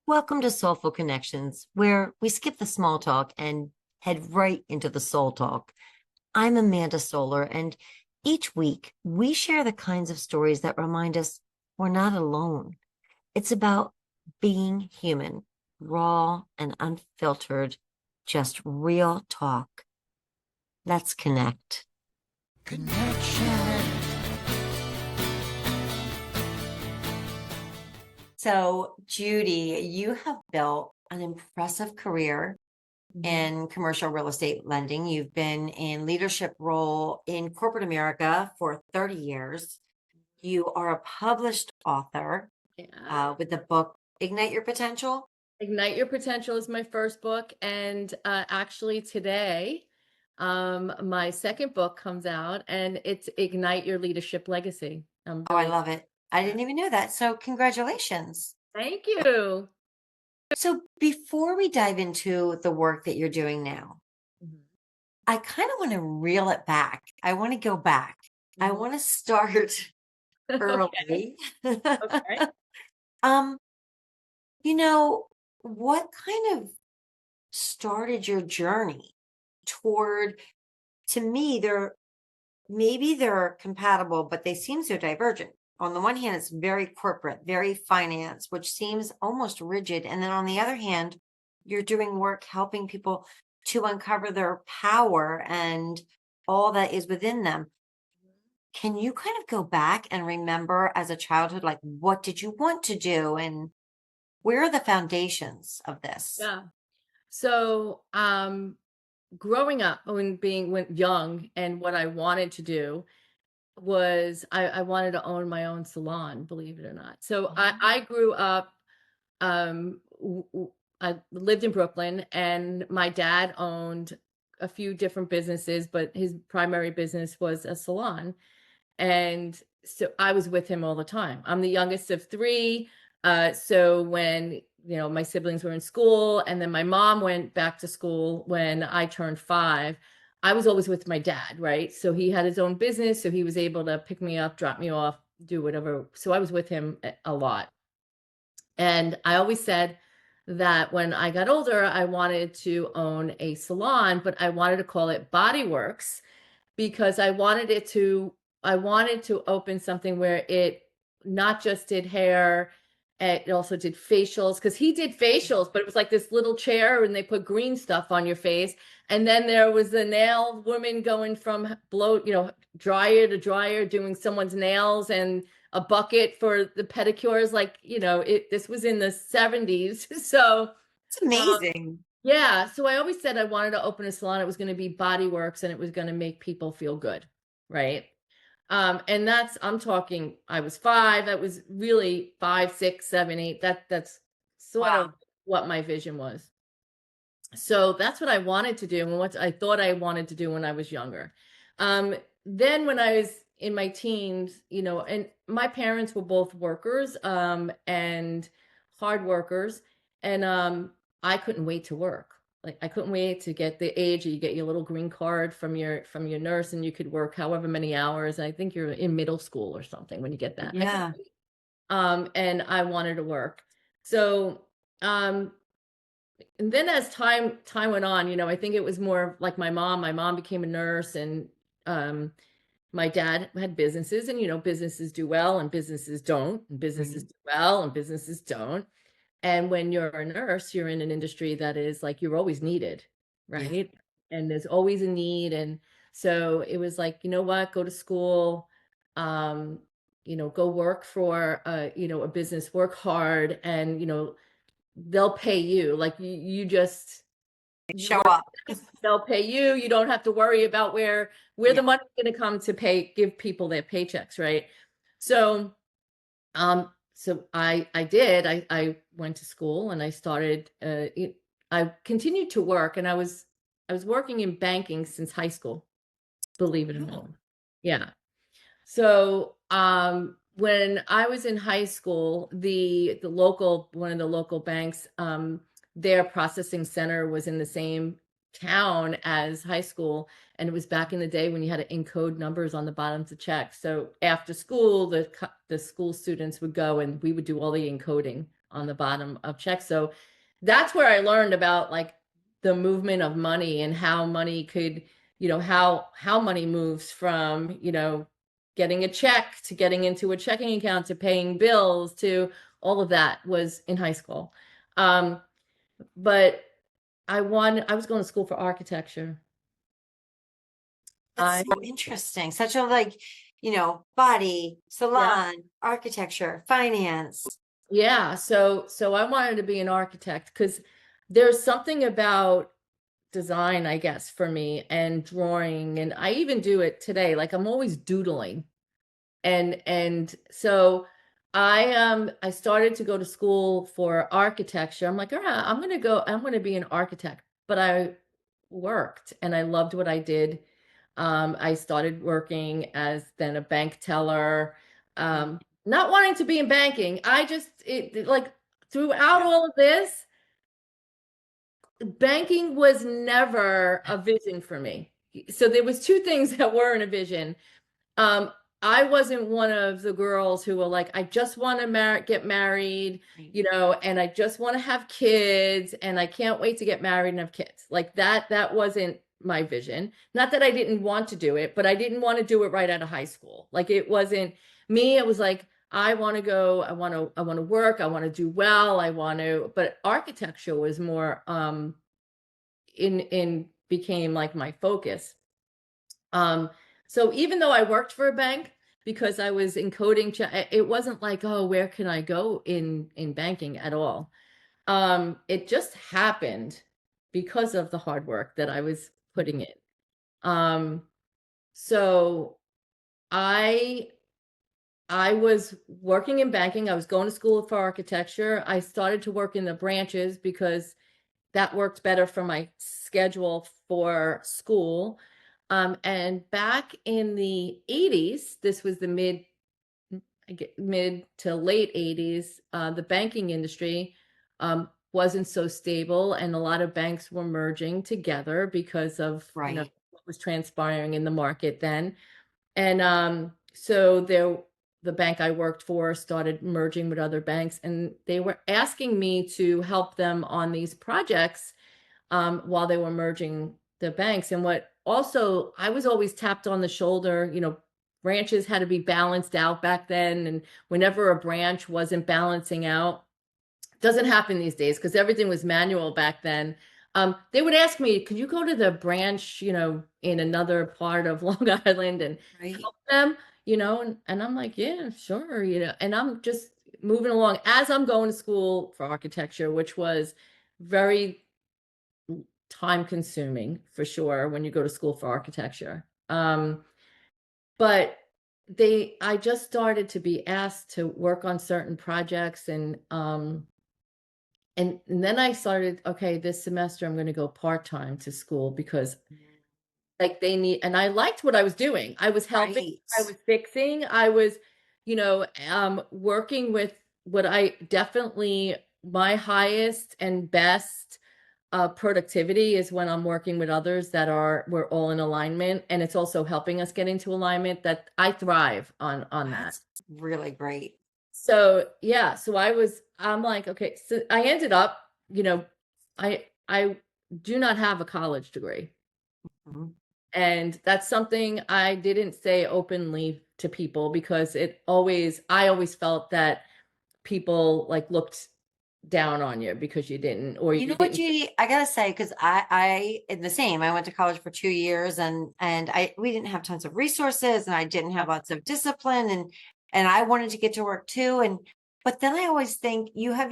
Welcome to SolFul Connections, where we skip the small talk and head right into the soul talk. I'm Amanda Solar, and each week we share the kinds of stories that remind us we're not alone. It's about being human, raw and unfiltered, just real talk. Let's connect. Connection. So, Judy, you have built an impressive career in commercial real estate lending. You've been in leadership role in corporate America for 30 years. You are a published author with the book Ignite Your Potential. Ignite Your Potential is my first book. And actually today, my second book comes out and it's Ignite Your Leadership Legacy. Oh, I love it. I didn't even know that. So congratulations. Thank you. So before we dive into the work that you're doing now, Mhm. I kind of want to reel it back. I want to go back. I want to start Okay. early. Okay. Um, you know, what kind of started your journey toward, to me, they're compatible, but they seem so divergent. On the one hand, it's very corporate, very finance, which seems almost rigid. And then on the other hand, you're doing work helping people to uncover their power and all that is within them. Can you kind of go back and remember as a childhood, like what did you want to do and where are the foundations of this? Yeah. So, growing up when young and what I wanted to do was I wanted to own my own salon, believe it or not. So I grew up, I lived in Brooklyn and my dad owned a few different businesses, but his primary business was a salon. And so I was with him all the time. I'm the youngest of three. So when, my siblings were in school and then my mom went back to school when I turned 5, I was always with my dad, right? So he had his own business. So he was able to pick me up, drop me off, do whatever. So I was with him a lot. And I always said that when I got older, I wanted to own a salon, but I wanted to call it Body Works because I wanted to open something where it not just did hair, it also did facials because he did facials, but it was like this little chair and they put green stuff on your face. And then there was the nail woman going from dryer to dryer, doing someone's nails and a bucket for the pedicures. Like, this was in the 70s. So, It's um, amazing. yeah. So I always said I wanted to open a salon. It was going to be Body Works and it was going to make people feel good. Right. And I'm talking, I was 5, that was really 5, 6, 7, 8. That's sort of Wow. what my vision was. So that's what I wanted to do and what I thought I wanted to do when I was younger. Um, then when I was in my teens, and my parents were both workers, and hard workers, and I couldn't wait to work. Like I couldn't wait to get the age you get your little green card from your nurse and you could work however many hours. I think you're in middle school or something when you get that. I couldn't Yeah. wait. And I wanted to work. So, um, and then as time went on, I think it was more like my mom. My mom became a nurse, and um, my dad had businesses, and businesses do well, and businesses don't, and businesses Right. do well, and businesses don't. And when you're a nurse, you're in an industry that is like you're always needed, Yeah. right? And there's always a need, and so it was like, you know what, go to school, um, go work for a business, work hard, and they'll pay you. Like you just you Show work, up. they'll pay you. You don't have to worry about where the Yeah. money's going to come to give people their paychecks, right? So I did. I went to school and I started. I continued to work, and I was working in banking since high school. Believe it or not, Oh, yeah. So, when I was in high school, the local one of the local banks, their processing center was in the same town as high school, and it was back in the day when you had to encode numbers on the bottoms of checks. So after school, the school students would go and we would do all the encoding on the bottom of checks. So that's where I learned about like the movement of money and how money could, how money moves from, getting a check to getting into a checking account to paying bills to all of that was in high school. But I was going to school for architecture. That's I, so interesting. Such a like, body, yeah. salon, architecture, finance. Yeah, so I wanted to be an architect because there's something about design, I guess, for me and drawing, and I even do it today. Like I'm always doodling. And so I started to go to school for architecture. I'm like, all right, I'm gonna be an architect. But I worked and I loved what I did. I started working as then a bank teller, not wanting to be in banking. Like throughout Yeah. all of this, banking was never a vision for me. So there was two things that weren't a vision. Um, I wasn't one of the girls who were like, I just want to get married, Right. and I just want to have kids, and I can't wait to get married and have kids. Like that wasn't my vision. Not that I didn't want to do it, but I didn't want to do it right out of high school. Like it wasn't me. It was like, I want to go, I want to work, I want to do well, but architecture was more, in became like my focus. Um, so even though I worked for a bank because I was encoding, it wasn't like, oh, where can I go in banking at all? It just happened because of the hard work that I was putting in. Um, so I I was working in banking. I was going to school for architecture. I started to work in the branches because that worked better for my schedule for school. And back in the 80s, this was the mid to late 80s, the banking industry wasn't so stable, and a lot of banks were merging together because of Right. what was transpiring in the market then. And so the bank I worked for started merging with other banks, and they were asking me to help them on these projects while they were merging the banks. And what also, I was always tapped on the shoulder, branches had to be balanced out back then. And whenever a branch wasn't balancing out, doesn't happen these days because everything was manual back then. They would ask me, could you go to the branch, in another part of Long Island and Right. help them, and I'm like, yeah, sure, and I'm just moving along as I'm going to school for architecture, which was very time consuming for sure when you go to school for architecture. But I just started to be asked to work on certain projects, and then I started, okay, this semester I'm going to go part-time to school because like they need, and I liked what I was doing. I was helping, Right. I was fixing, I was, working with what I definitely my highest and best productivity is when I'm working with others we're all in alignment, and it's also helping us get into alignment. That I thrive on that. That's really great. So yeah, I'm like, okay, so I ended up, I do not have a college degree. Mhm. And that's something I didn't say openly to people because I always felt that people like looked down on you because you didn't, or You know you what, didn't. Judy? I gotta say, because I in the same. I went to college for 2 years, and we didn't have tons of resources, and I didn't have lots of discipline, and I wanted to get to work too. And but then I always think you have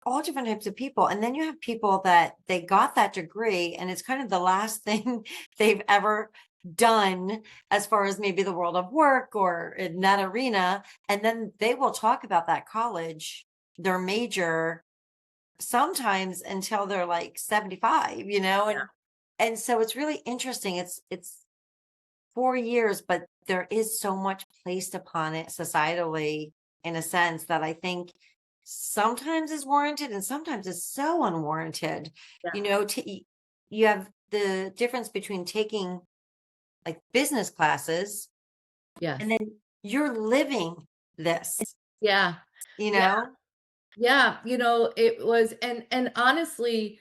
all different types of people, and then you have people that they got that degree, and it's kind of the last thing they've ever done as far as maybe the world of work or in that arena, and then they will talk about that college, their major sometimes until they're like 75, Yeah. and so it's really interesting. It's 4 years, but there is so much placed upon it societally in a sense that I think sometimes is warranted and sometimes is so unwarranted. Yeah. You have the difference between taking like business classes and Yes. then you're living this, Yeah. you Yeah. know? Yeah, it was, and honestly,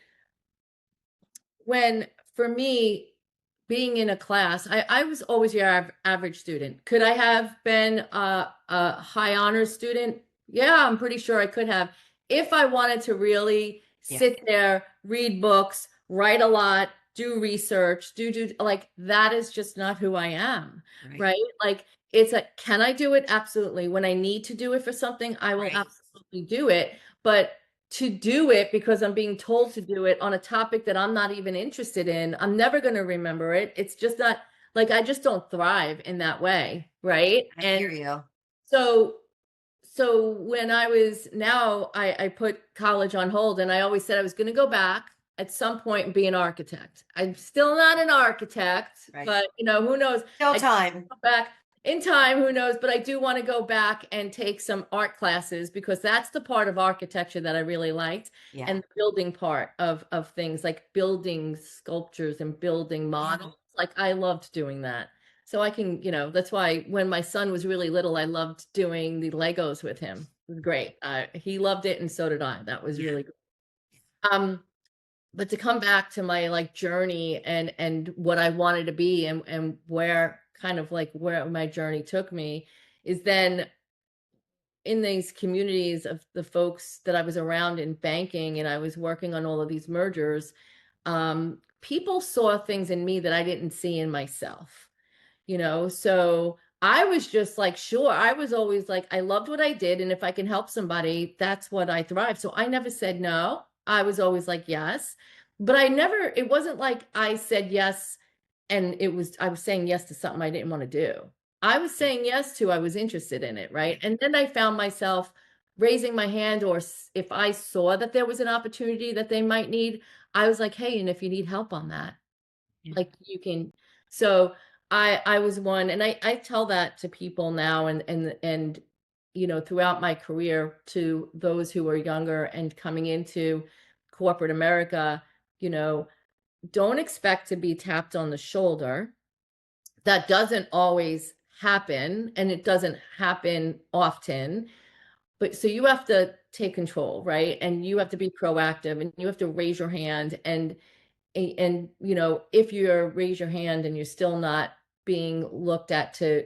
when for me, being in a class, I was always your average student. Could I have been a high honors student? Yeah, I'm pretty sure I could have. If I wanted to really Yeah. sit there, read books, write a lot, do research, do like that is just not who I am, Right. right? Like it's a, can I do it? Absolutely. When I need to do it for something, I will Right. absolutely do it. But to do it because I'm being told to do it on a topic that I'm not even interested in, I'm never going to remember it. It's just not like I just don't thrive in that way, right? I And hear you. so when I was now I put college on hold and I always said I was going to go back at some point and be an architect. I'm still not an architect, Right. but who knows? Still I time. go back in time, who knows? But I do want to go back and take some art classes because that's the part of architecture that I really liked, Yeah. and the building part of things like building sculptures and building Yeah. models. Like I loved doing that. So I can, that's why when my son was really little, I loved doing the Legos with him. It was great. He loved it, and so did I. That was Yeah. really good. Um, but to come back to my like journey and what I wanted to be and where kind of like where my journey took me is then in these communities of the folks that I was around in banking and I was working on all of these mergers, people saw things in me that I didn't see in myself. So I was just like, sure, I was always like, I loved what I did, and if I can help somebody, that's what I thrive. So I never said no. I was always like yes, but I never, it wasn't like I said yes and I was saying yes to something I didn't want to do. I was saying yes to, I was interested in it, right? Right. And then I found myself raising my hand, or if I saw that there was an opportunity that they might need, I was like, hey, and if you need help on that, Yeah. like you can. So I was one, and I tell that to people now, and throughout my career, to those who are younger and coming into corporate America, you know don't expect to be tapped on the shoulder. That doesn't always happen, and it doesn't happen often. But so you have to take control, right? And you have to be proactive, and you have to raise your hand. And if you raise your hand and you're still not being looked at to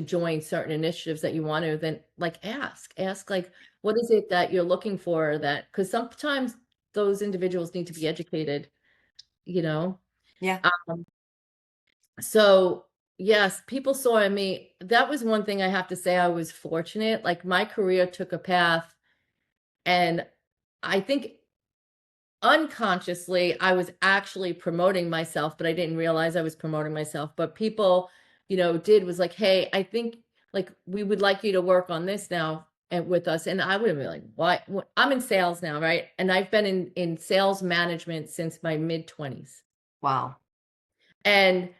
join certain initiatives that you want to, then like ask like, what is it that you're looking for? That because sometimes those individuals need to be educated, you know. Yeah. Um, so yes, people saw in me. That was one thing I have to say. I was fortunate. Like my career took a path, and I think unconsciously I was actually promoting myself, but I didn't realize I was promoting myself. But people, did was like, hey, I think like we would like you to work on this now and with us. And I would have been like, what? I'm in sales now, right? And I've been in sales management since my mid-20s. Wow. And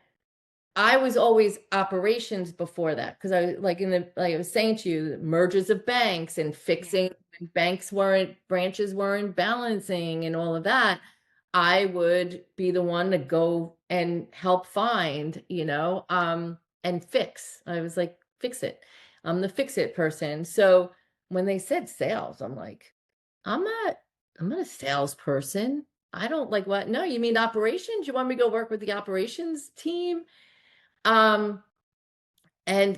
I was always operations before that because I like like I was saying to you, mergers of banks and Yeah. fixing branches weren't balancing and all of that. I would be the one to go and help find, and fix. I was like, fix it. I'm the fix it person. So when they said sales, I'm like, I'm not, I'm not a salesperson. I don't like what? No, you mean operations? You want me to go work with the operations team? Um,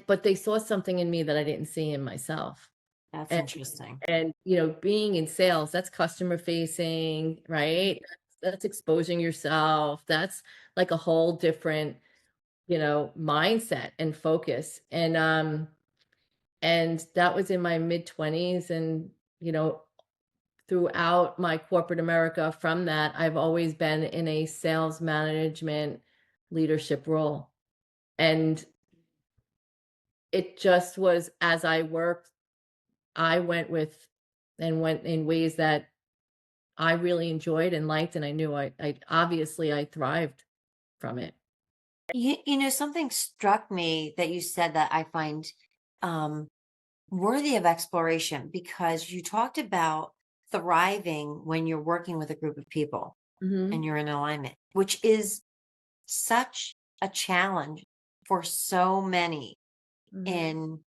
but they saw something in me that I didn't see in myself. That's And interesting. being in sales, that's customer facing, Right. right? That's exposing yourself. That's like a whole different, mindset and focus. And that was in my mid-20s, and you know, throughout my corporate America from that, I've always been in a sales management leadership role. And it just was as I worked, I went in ways that I really enjoyed and liked, and I knew I obviously I thrived from it. Something struck me that you said that I find um, worthy of exploration because you talked about thriving when you're working with a group of people Hmm. and you're in alignment, which is such a challenge for so many Hmm. in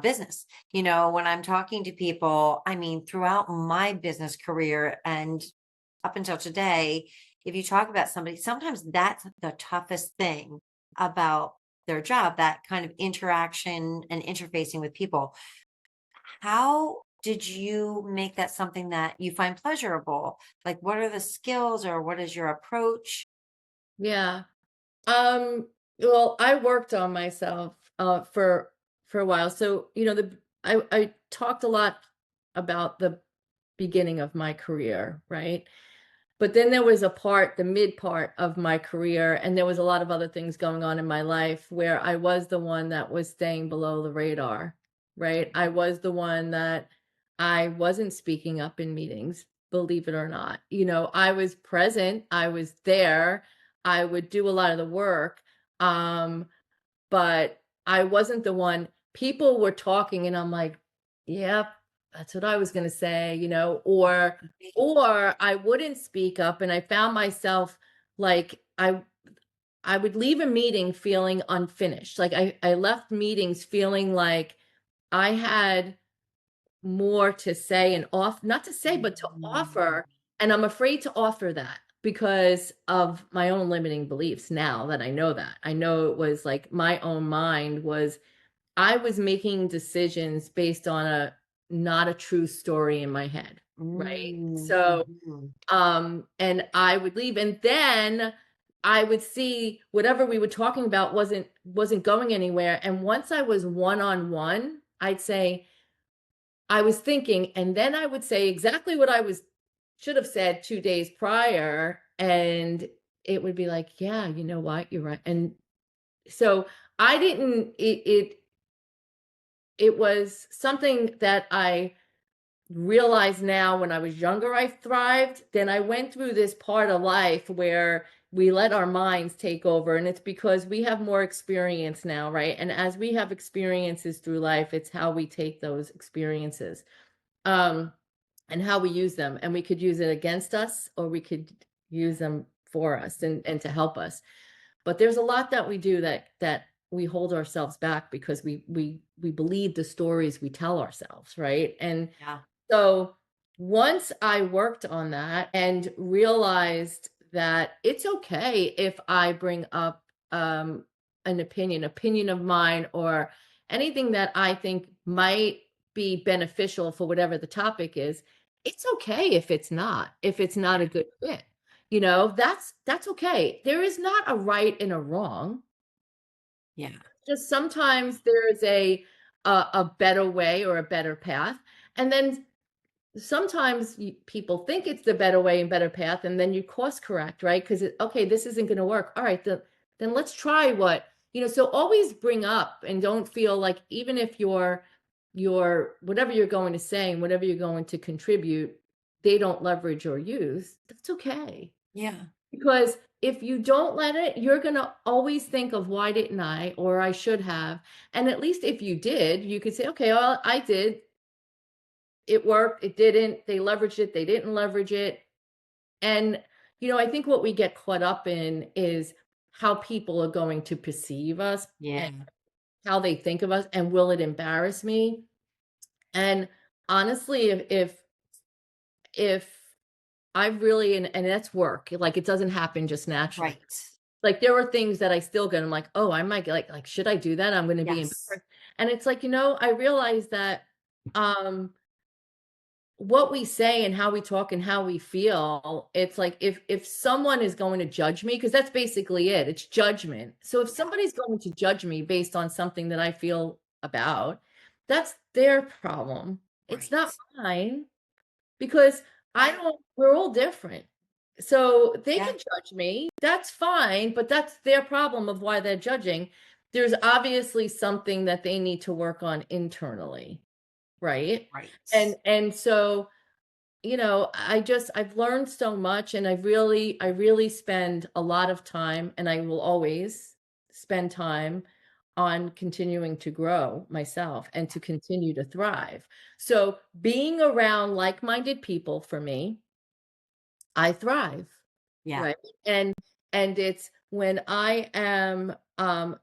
business. You know, when I'm talking to people, I mean, throughout my business career and up until today, if you talk about somebody, sometimes that's the toughest thing about their job, that kind of interaction and interfacing with people. How did you make that something that you find pleasurable? Like, what are the skills or what is your approach? Yeah. Um, well, I worked on myself for a while. So, I talked a lot about the beginning of my career, right? But then there was the mid part of my career, and there was a lot of other things going on in my life where I was the one that was staying below the radar, right? I was the one that I wasn't speaking up in meetings, believe it or not. I was present, I was there, I would do a lot of the work, um, but I wasn't the one. People were talking, and I'm like, "Yep, that's what I was gonna say," or I wouldn't speak up, and I found myself like I would leave a meeting feeling unfinished. Like I left meetings feeling like I had more to say and off not to say, but to Mm, offer, and I'm afraid to offer that because of my own limiting beliefs now that I know that. I know it was like my own mind was I was making decisions based on a not a true story in my head, right? So, mhm. and I would leave, and then I would see whatever we were talking about wasn't going anywhere, and once I was one-on-one, I'd say, I was thinking, and then I would say exactly what I was should have said 2 days prior, and it would be like, "Yeah, you know what? You're right." And so I didn't it was something that I realize now when I was younger I thrived, then I went through this part of life where we let our minds take over, and it's because we have more experience now, right? And as we have experiences through life, it's how we take those experiences, um, and how we use them, and we could use it against us or we could use them for us and to help us. But there's a lot that we do that we hold ourselves back because we believe the stories we tell ourselves, right? And Yeah, so once I worked on that and realized that it's okay if I bring up an opinion of mine or anything that I think might be beneficial for whatever the topic is, it's okay if it's not a yeah, good fit. That's okay. There is not a right and a wrong. yeah, Just sometimes there is a better way or a better path. And then sometimes people think it's the better way and better path, and then you course correct, right? Because okay, this isn't going to work. All right, then let's try So always bring up and don't feel like even if your whatever you're going to say and whatever you're going to contribute, they don't leverage or use. That's okay. yeah, Because if you don't let it, you're going to always think of why didn't I or I should have. And at least if you did, you could say, okay, well, I did. It worked, it didn't, they leveraged it, they didn't leverage it. And, I think what we get caught up in is how people are going to perceive us and yeah, how they think of us, and will it embarrass me? And honestly, if I really and that's work, like, it doesn't happen just naturally. right. Like, there were things that I still get, I'm like, "Oh, I might get like, should I do that? I'm gonna be Yes, embarrassed." And it's like, I realize that, um what we say and how we talk and how we feel, it's like if someone is going to judge me, because that's basically it, it's judgment. So if yeah, somebody's going to judge me based on something that I feel about, that's their problem. It's not right. mine, because I I, don't we're all different. So they yeah, can judge me, that's fine, but that's their problem of why they're judging. There's obviously something that they need to work on internally, right? right. And so I've learned so much, and I really spend a lot of time, and I will always spend time on continuing to grow myself and to continue to thrive. So being around like-minded people for me, I thrive, Yeah, right? And it's when I am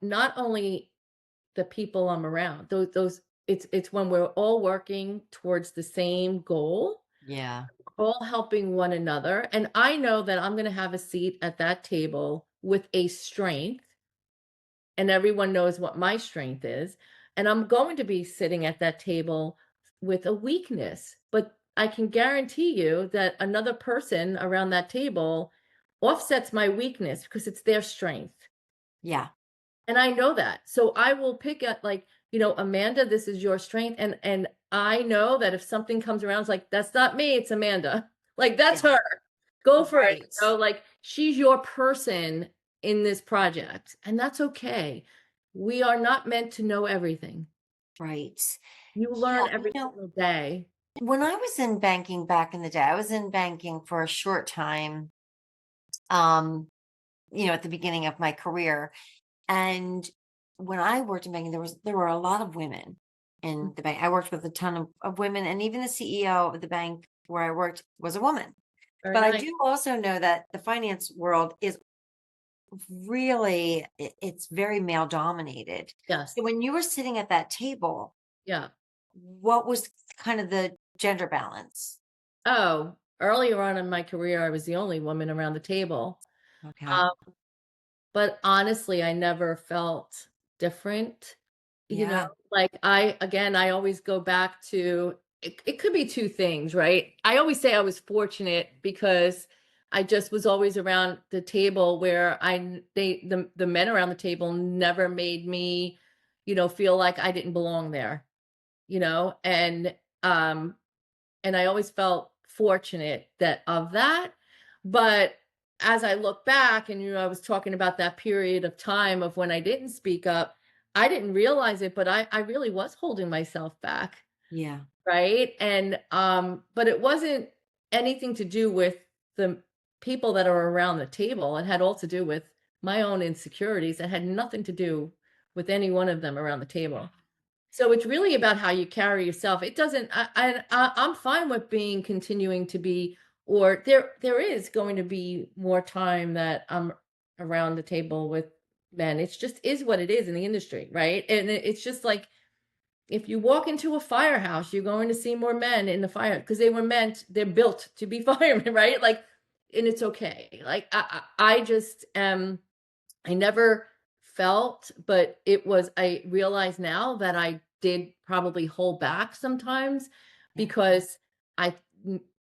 not only the people I'm around, those It's when we're all working towards the same goal, Yeah. all helping one another, and I know that I'm gonna have a seat at that table with a strength, and everyone knows what my strength is, and I'm going to be sitting at that table with a weakness, but I can guarantee you that another person around that table offsets my weakness because it's their strength. Yeah. And I know that. So I will pick at like, Amanda, this is your strength. And I know that if something comes around, it's like, that's not me, it's Amanda. Like that's Yeah. her. Go for it. Right. Like she's your person in this project. And that's okay. We are not meant to know everything. Right. You Yeah. learn every single day. When I was in banking back in the day, I was in banking for a short time, um, at the beginning of my career. And when I worked in banking, there were a lot of women in the bank. I worked with a ton of women, and even the CEO of the bank where I worked was a woman. Very But I nice. do also know that the finance world is really it's very male dominated. Yes. So when you were sitting at that table, Yeah. what was kind of the gender balance? Oh, earlier on in my career, I was the only woman around the table. Okay. But honestly, I never felt different, Yeah. like, I always go back to it could be 2 things, right? I always say I was fortunate because I just was always around the table where I kn they the men around the table never made me, feel like I didn't belong there, you know? And I always felt fortunate that of that. But as I look back and I was talking about that period of time of when I didn't speak up, I didn't realize it, but I really was holding myself back, Yeah. right? And but it wasn't anything to do with the people that are around the table. It had all to do with my own insecurities. It had nothing to do with any one of them around the table. So it's really about how you carry yourself. It doesn't I'm fine with being continuing to be or there is going to be more time that I'm around the table with men. It's just is what it is in the industry, right? And it's just like if you walk into a firehouse, you're going to see more men in the fire because they're built to be firemen, right? Like, and it's okay. Like I just I never felt, but I realize now that I did probably hold back sometimes Yeah. because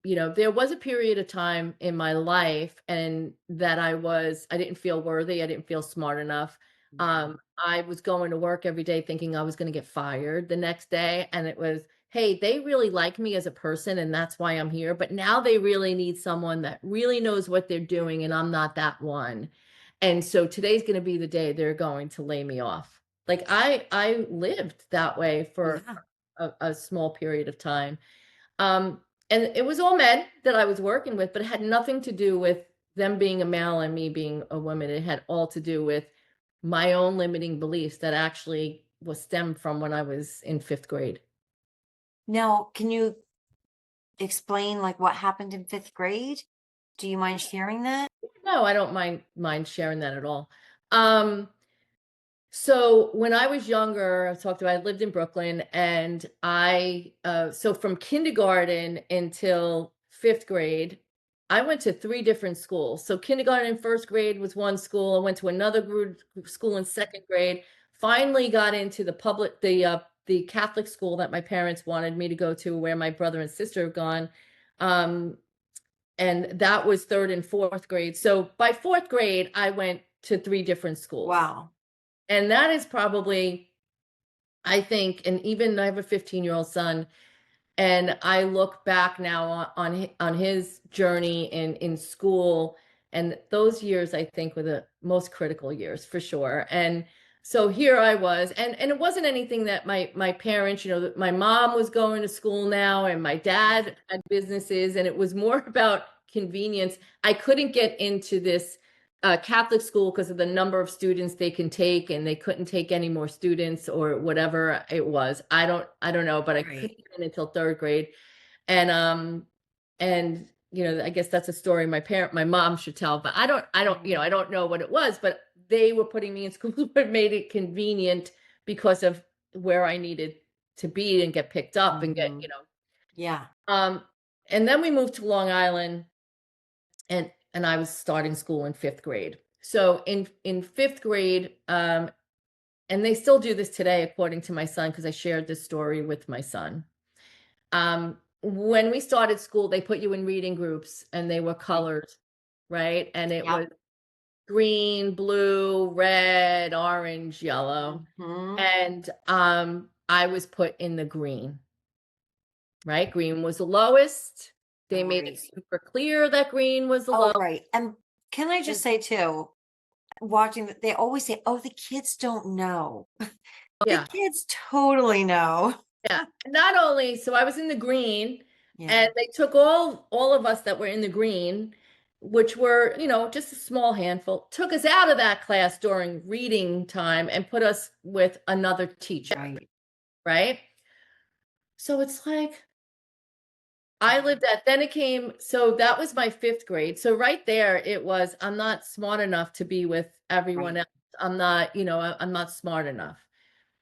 there was a period of time in my life and that I didn't feel worthy, I didn't feel smart enough. Yeah. I was going to work every day thinking I was going to get fired the next day. And it was, hey, they really like me as a person and that's why I'm here. But now they really need someone that really knows what they're doing. And I'm not that one. And so today's gonna be the day they're going to lay me off. Like, I lived that way for Yeah. a small period of time. Um, and it was all men that I was working with, but it had nothing to do with them being a male and me being a woman. It had all to do with my own limiting beliefs that actually was stemmed from when I was in 5th grade. Now, can you explain like what happened in fifth grade? Do you mind sharing that? No, I don't mind sharing that at all. Um So when I was younger, I talked about I lived in Brooklyn and so from kindergarten until 5th grade, I went to 3 different schools. So kindergarten and 1st grade was one school. I went to another school in 2nd grade. Finally got into the Catholic school that my parents wanted me to go to where my brother and sister have gone. Um, and that was 3rd and 4th grade. So by 4th grade, I went to 3 different schools. Wow. And that is probably, I think, and even I have a 15-year-old son, and I look back now on his journey in school, and those years I think were the most critical years for sure. And so here I was, and it wasn't anything that my parents, my mom was going to school now, and my dad had businesses, and it was more about convenience. I couldn't get into this Catholic school because of the number of students they can take, and they couldn't take any more students or whatever it was. I don't know, but I Right. couldn't get in until 3rd grade. And I guess that's a story my mom should tell, but I don't know what it was, but they were putting me in schools that made it convenient because of where I needed to be and get picked up and get, Mhm. Yeah. and then we moved to Long Island, and I was starting school in 5th grade. So in 5th grade, and they still do this today according to my son, because I shared this story with my son. When we started school, they put you in reading groups and they were Right. colored, right? And it Yep. was green, blue, red, orange, yellow. Mhm. And I was put in the green, right? Green was the lowest. They made it Right. super clear that green was the Oh, low. right. And can I just And say too, watching that they always say, "Oh, the kids don't know." The yeah, kids totally know. yeah. And not only, so I was in the green, Yeah. and they took all of us that were in the green, which were, just a small handful, took us out of that class during reading time and put us with another teacher, Right. right? So it's like I lived at then it came, so that was my 5th grade. So right there it was, I'm not smart enough to be with everyone Right. else. I'm not, I'm not smart enough.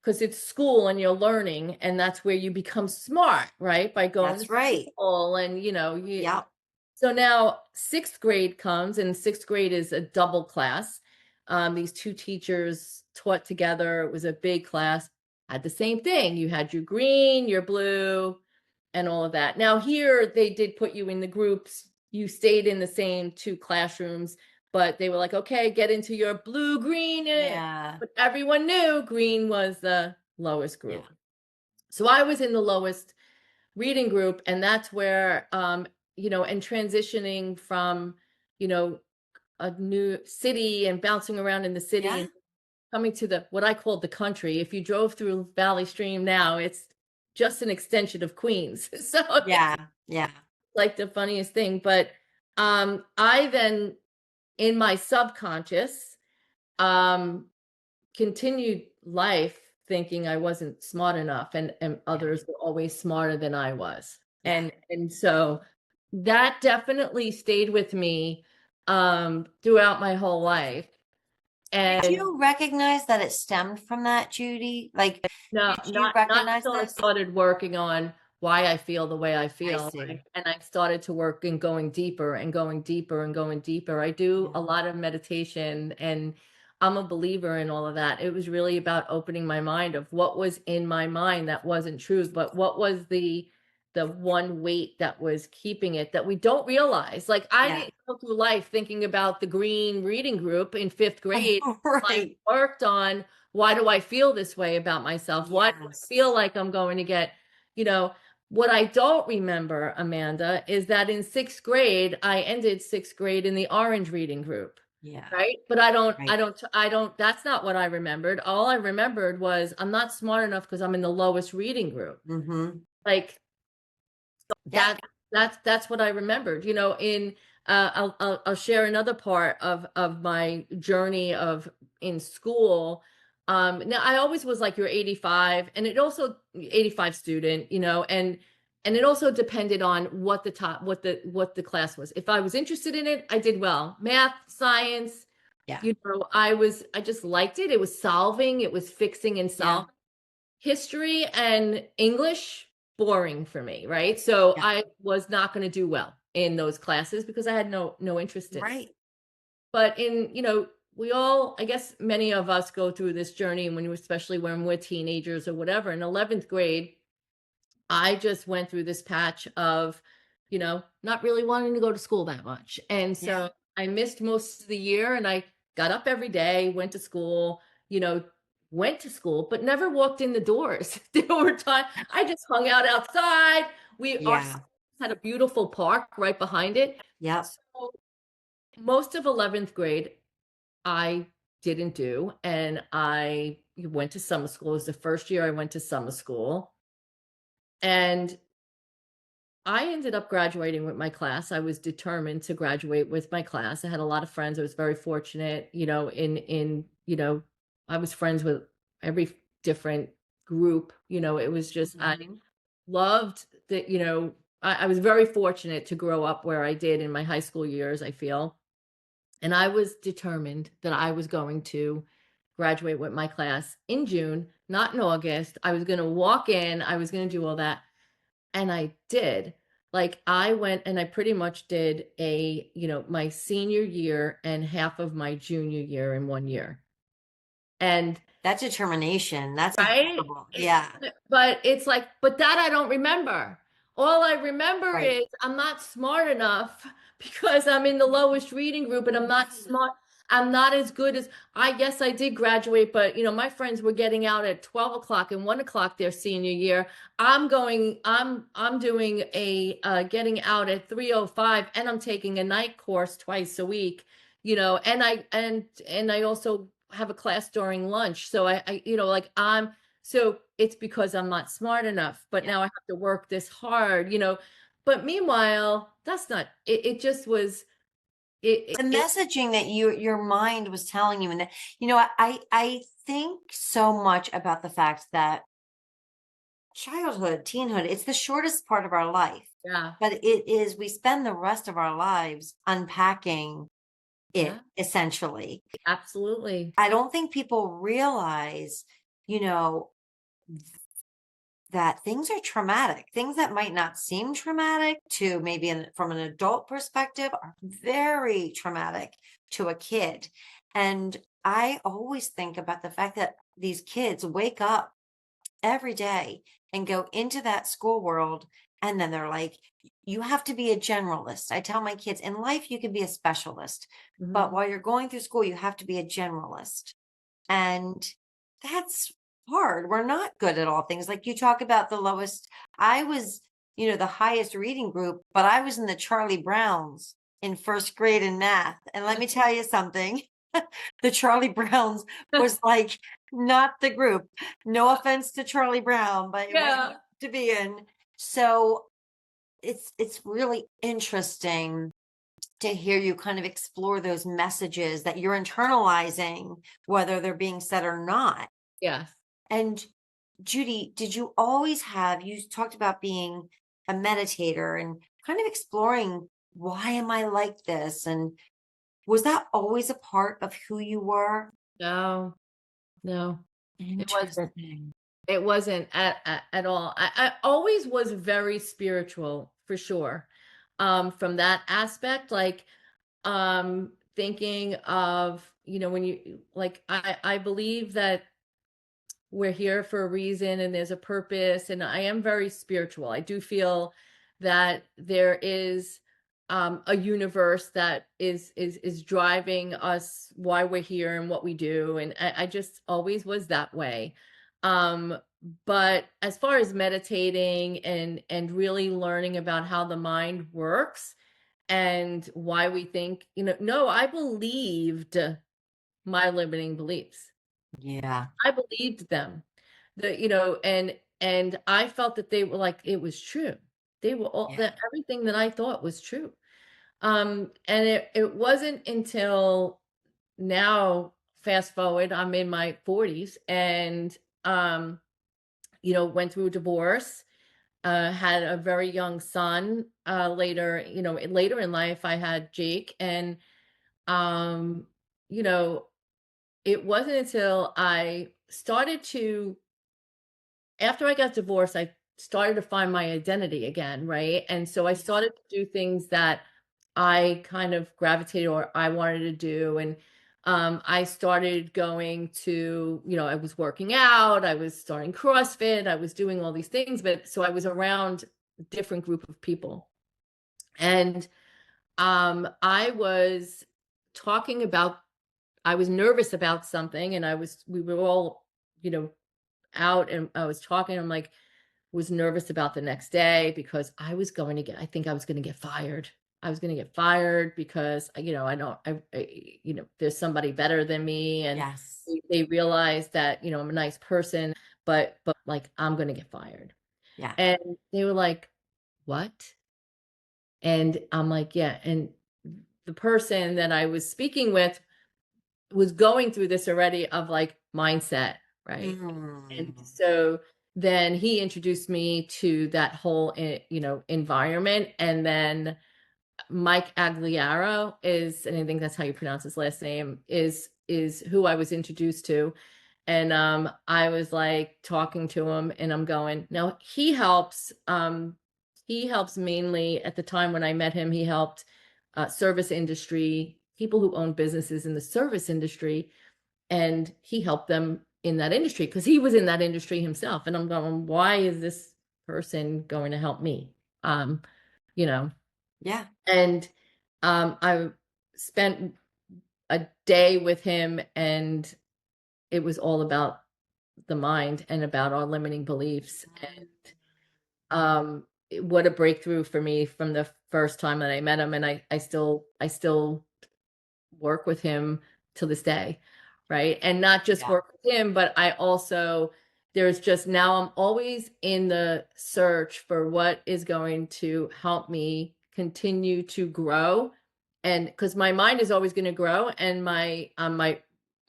Because it's school and you're learning, and that's where you become smart, right? By going to That's right. school and, you Yep. so now 6th grade comes, and 6th grade is a double class. These 2 teachers taught together. It was a big class. Had the same thing. You had your green, your blue, and all of that. Now here they did put you in the groups. You stayed in the same 2 classrooms, but they were like, "Okay, get into your blue, green." Yeah. But everyone knew green was the lowest Yeah. group. So I was in the lowest reading group, and that's where and transitioning from, you know, a new city and bouncing around in the city Yeah. and coming to the what I called the country. If you drove through Valley Stream now, it's just an extension of Queens. So it's Yeah. Yeah. like the funniest thing. But I then in my subconscious um continued life thinking I wasn't smart enough, and Yeah. others were always smarter than I was. Yeah. And so that definitely stayed with me throughout my whole life. Did And you recognize that it stemmed from that, Judy? Like, no, did you not recognize until I this? started working on why I feel the way I I feel, see. and I started to work and going deeper and going deeper and going deeper. I do Yeah. a lot of meditation, and I'm a believer in all of that. It was really about opening my mind of what was in my mind that wasn't true, but what was the one weight that was keeping it that we don't realize. Like I Yeah. didn't go through life thinking about the green reading group in 5th grade. I Right. worked on why do I feel this way about myself? Why do I feel Yes. like I'm going to get, you know, what I don't remember, Amanda, is that in 6th grade, I ended 6th grade in the orange reading group, Yeah. right? But Right. I don't, that's not what I remembered. All I remembered was I'm not smart enough because I'm in the lowest reading group. Mhm. Like Yeah. that that's what I remembered. In I'll share another part of my journey of in school. Now I always was like you're 85, and it also 85 student, and it also depended on what the class was. If I was interested in it, I did well. Math, science, Yeah. I just liked it. It was solving, it was fixing and Yeah. solving. History and English, boring for me, right? So Yeah. I was not going to do well in those classes because I had no interest in it. Right. But we all, I guess many of us go through this journey, and especially when we're teenagers or whatever. In 11th grade, I just went through this patch of, not really wanting to go to school that much. And Yeah. so I missed most of the year, and I got up every day, you know, went to school, but never walked in the doors. There were times I just hung out outside. Our Yeah. school had a beautiful park right behind it. Yep. So most of 11th grade, I didn't do. And I went to summer school. It was the first year I went to summer school. And I ended up graduating with my class. I was determined to graduate with my class. I had a lot of friends. I was very fortunate, I was friends with every different group. It was just I Mhm. loved that, I was very fortunate to grow up where I did in my high school years, I feel. And I was determined that I was going to graduate with my class in June, not in August. I was going to walk in, I was going to do all that. And I did. Like I went and I pretty much did my senior year and half of my junior year in 1 year. And That determination, that's right? incredible. Yeah. But it's like, but that I don't remember. All I remember Right. is I'm not smart enough because I'm in the lowest reading group and I'm not smart. I'm not as good as I guess I did graduate, but my friends were getting out at 12 o'clock and 1 o'clock their senior year. I'm doing a getting out at 3:05 and I'm taking a night course twice a week, and I also have a class during lunch. So like so it's because I'm not smart enough, but Yeah. now I have to work this hard. But meanwhile, that's not it. It just was The it messaging that your mind was telling you, and that, I think so much about the fact that childhood, teenhood, it's the shortest part of our life, yeah, but we spend the rest of our lives unpacking it yeah, essentially. absolutely. I don't think people realize, you know, that things are traumatic. Things that might not seem traumatic to maybe from an adult perspective are very traumatic to a kid. And I always think about the fact that these kids wake up every day and go into that school world, and then they're like, you have to be a generalist. I tell my kids, in life you can be a specialist, but Mhm. while you're going through school you have to be a generalist. And that's hard. We're not good at all things. Like you talk about the lowest, I was, the highest reading group, but I was in the Charlie Browns in first grade in math. And let me tell you something, the Charlie Browns was like not the group. No offense to Charlie Brown, but it wasn't Yeah, to be in. So it's really interesting to hear you kind of explore those messages that you're internalizing, whether they're being said or not. yes. And Judy, did you always you talked about being a meditator and kind of exploring, why am I like this? And was that always a part of who you were? No, no, it wasn't. Interesting. It wasn't at all. I always was very spiritual for sure. From that aspect, like thinking of, when you like I believe that we're here for a reason and there's a purpose, and I am very spiritual. I do feel that there is a universe that is driving us why we're here and what we do, and I just always was that way. um but as far as meditating and really learning about how the mind works and why we think, no, I believed my limiting beliefs. Yeah. I believed them. And I felt that they were like it was true. They were all Yeah. that everything that I thought was true. And it wasn't until now, fast forward, I'm in my 40s and went through a divorce, had a very young son. Later in life I had Jake, and um, you know, it wasn't until I started to after I got divorced, I started to find my identity again, right? And so I Yeah. started to do things that I kind of gravitated or I wanted to do. And I started going to, I was working out, I was starting CrossFit, I was doing all these things, but so I was around a different group of people. And I was talking about, I was nervous about something, and we were all, you know, out, and I was talking. I'm like, was nervous about the next day because I think I was going to get fired. I was going to get fired because, I don't, there's somebody better than me. And Yes. they realized that, I'm a nice person, but like, I'm going to get fired. Yeah. And they were like, what? And I'm like, yeah. And the person that I was speaking with was going through this already of like mindset, right? And Mm. so then he introduced me to that whole, environment. And then Mike Agliaro is, and I think that's how you pronounce his last name, is is who I was introduced to. And I was like talking to him and I'm going, now he helps mainly at the time when I met him, he helped service industry, people who own businesses in the service industry, and he helped them in that industry because he was in that industry himself. And I'm going, why is this person going to help me? Um, you know, Yeah. and I spent a day with him and it was all about the mind and about our limiting beliefs. And what a breakthrough for me from the first time that I met him. And I still work with him to this day, right? And not just Yeah. work with him, but I also, there's just now I'm always in the search for what is going to help me continue to grow. And because my mind is always going to grow and my